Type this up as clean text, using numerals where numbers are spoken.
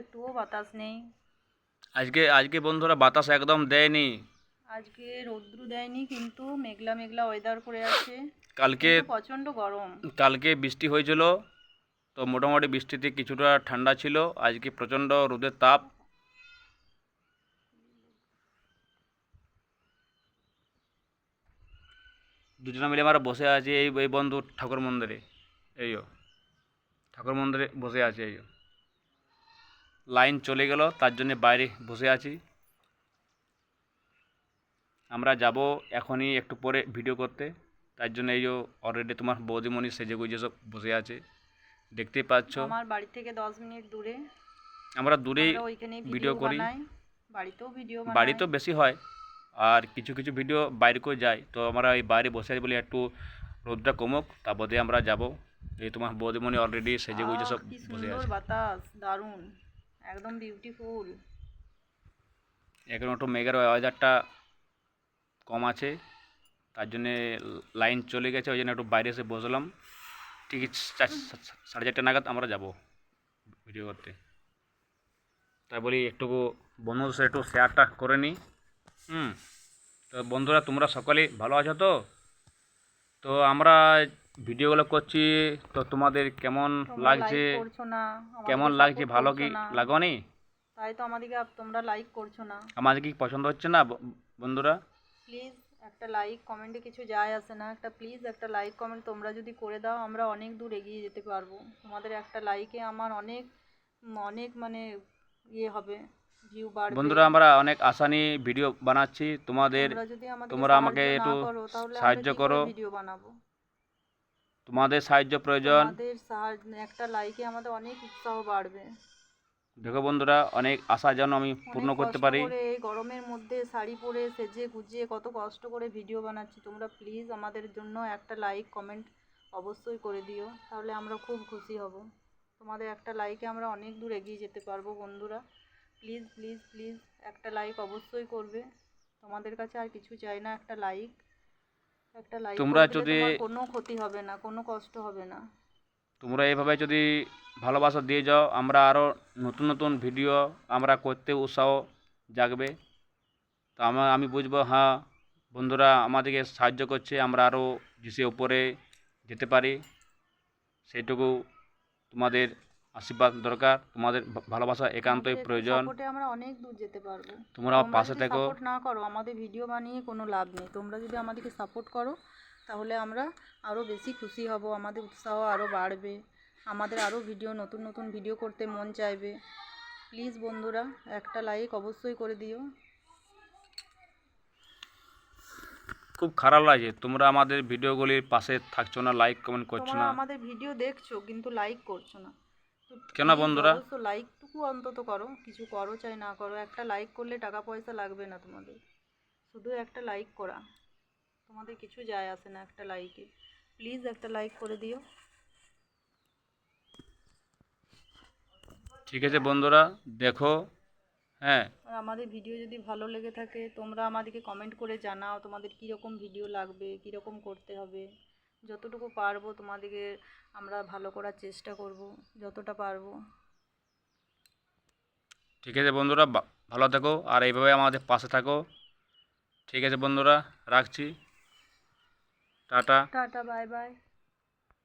একটুও বাতাস নেই। আজকে আজকে বন্ধুরা বাতাস একদম দেয়নি। আজকে রৌদ্র দেয়নি, কিন্তু মেঘলা মেঘলা ওয়েদার করে আছে, কালকে কিন্তু প্রচণ্ড গরম। কালকে বৃষ্টি হয়েছিল, তো মোটামুটি বৃষ্টিতে কিছুটা ঠান্ডা ছিল। আজকে প্রচণ্ড রোদের তাপ। দুজনে মিলে আমরা বসে আছি এই এই বন্ধু ঠাকুর মন্দিরে। এইও ঠাকুর মন্দিরে বসে আছি। এইও লাইন চলে গেল, তার জন্য বাইরে বসে আছি। আমরা যাব এখনই একটু পরে ভিডিও করতে। তার জন্য এই যে অলরেডি তোমার বৌদিমণি সেজে গুজে সব বসে আছে, দেখতেই পাচ্ছ। আমার বাড়ি থেকে 10 মিনিট দূরে। আমরা দূরেই আমরা ওইখানেই ভিডিও করি। বানাই, বাড়িতেও ভিডিও বাড়ি বানাই। তো বেশি হয়, আর কিছু কিছু ভিডিও বাইরে করে যায়। তো আমরা এই বাইরে বসে আছি বলে একটু রোদটা কমুক, তারপরে আমরা যাব। এই তোমার বৌদিমণি অলরেডি সেজে গুজে সব কি বসে সুন্দর আছে। বাতাস, দারুণ, একদম বিউটিফুল। এখন একটু মেঘের ওয়েদারটা কম আছে, তার জন্যে লাইন চলে গেছে, ওই জন্য একটু বাইরে এসে বসলাম। ঠিক 4:30 নাগাদ আমরা যাব ভিডিও করতে। তাই বলি একটু বন্ধুদের সাথে একটু শেয়ারটা করে নিই। তো বন্ধুরা, তোমরা সকলেই ভালো আছো তো? তো আমরা ভিডিওগুলো করছি, তো তোমাদের কেমন তোমরা লাগছে? লাইক করছো না, কেমন আমাদেরকে লাগছে? সাপোর্ট ভালো করছো কি না, লাগনি? তাই তো আমাদেরকে তোমরা লাইক করছো না। আমাদের কি পছন্দ হচ্ছে না বন্ধুরা? প্লিজ একটা লাইক কমেন্টে কিছু যায় আসে না, প্লিজ একটা লাইক কমেন্ট তোমরা যদি করে দাও, আমরা অনেক দূর এগিয়ে যেতে পারবো। তোমাদের একটা লাইকে আমার অনেক অনেক মানে ইয়ে হবে, ভিউ বাড়বে। বন্ধুরা, আমরা অনেক আশা নিয়ে ভিডিও বানাচ্ছি তোমাদের। তোমরা যদি আমাদেরকে তোমরা আমাকে সাহায্য না একটু করো, তাহলে আমরা সাহায্য কি করে করো। ভিডিও বানাবো? তোমাদের সাহায্য প্রয়োজন। তোমাদের সাহায্য, একটা লাইকে আমাদের অনেক উৎসাহ বাড়বে। দেখো বন্ধুরা, অনেক আশা যেন আমি পূর্ণ অনেক করতে কষ্ট পারি। করে এই গরমের মধ্যে শাড়ি পরে সেজে গুজিয়ে কত কষ্ট করে ভিডিও বানাচ্ছি। তোমরা প্লিজ আমাদের জন্য একটা লাইক কমেন্ট অবশ্যই করে দিও, তাহলে আমরা খুব খুশি হব। তোমাদের একটা লাইকে আমরা অনেক দূর এগিয়ে যেতে পারবো বন্ধুরা। প্লিজ প্লিজ প্লিজ একটা লাইক অবশ্যই করবে। তোমাদের কাছে আর কিছু চাই না, একটা লাইক তোমরা করে দিলে যদি তোমার কোনো ক্ষতি হবে না, কোনো কষ্ট হবে না। তোমরা এইভাবে যদি ভালোবাসা দিয়ে যাও, আমরা আরও নতুন নতুন ভিডিও আমরা করতে উৎসাহ জাগবে। তো আমি বুঝবো, হ্যাঁ বন্ধুরা আমাদেরকে সাহায্য করছে, আমরা আরও বেশি উপরে যেতে পারি। সেইটুকু তোমাদের আশীর্বাদ দরকার, তোমাদের ভালোবাসা তোমাদের একান্তই একটু প্রয়োজন। সাপোর্টে আমরা অনেক দূর যেতে পারবো। তোমরা আমার তোমরা পাশে যদি থেকো। সাপোর্ট না করো, আমাদের ভিডিও বানিয়ে কোনো লাভ নেই। তোমরা যদি আমাদেরকে সাপোর্ট করো, তাহলে আমরা আরও বেশি খুশি হব, আমাদের উৎসাহ আরও বাড়বে, আমাদের আরও নতুন নতুন ভিডিও করতে মন চাইবে। প্লিজ বন্ধুরা একটা লাইক অবশ্যই করে দিও। খুব খারাপ লাগছে তোমরা আমাদের ভিডিওগুলির পাশে থাকছো না, লাইক কমেন্ট করছো তোমরা না। আমাদের ভিডিও দেখছো কিন্তু লাইক করছো না, তো কেন প্লিজ বন্ধুরা? অবশ্য লাইকটুকু অন্তত করো। কিছু করো চাই না করো, একটা লাইক করলে টাকা পয়সা লাগবে না তোমাদের, শুধু একটা লাইক করা, তোমাদের কিছু যায় আসে না একটা লাইকে। প্লিজ একটা লাইক করে দিও। ঠিক আছে বন্ধুরা, দেখো। হ্যাঁ, আর আমাদের ভিডিও যদি ভালো লেগে থাকে, তোমরা আমাদেরকে কমেন্ট করে জানাও তোমাদের কীরকম ভিডিও লাগবে, কীরকম করতে হবে। যতটুকু পারবো তোমাদেরকে আমরা ভালো করার চেষ্টা করব, যতটা পারবো। ঠিক আছে বন্ধুরা, ভালো থেকো আর এইভাবে আমাদের পাশে থাকো। ঠিক আছে বন্ধুরা, রাখছি। টাটা। Tata, bye bye.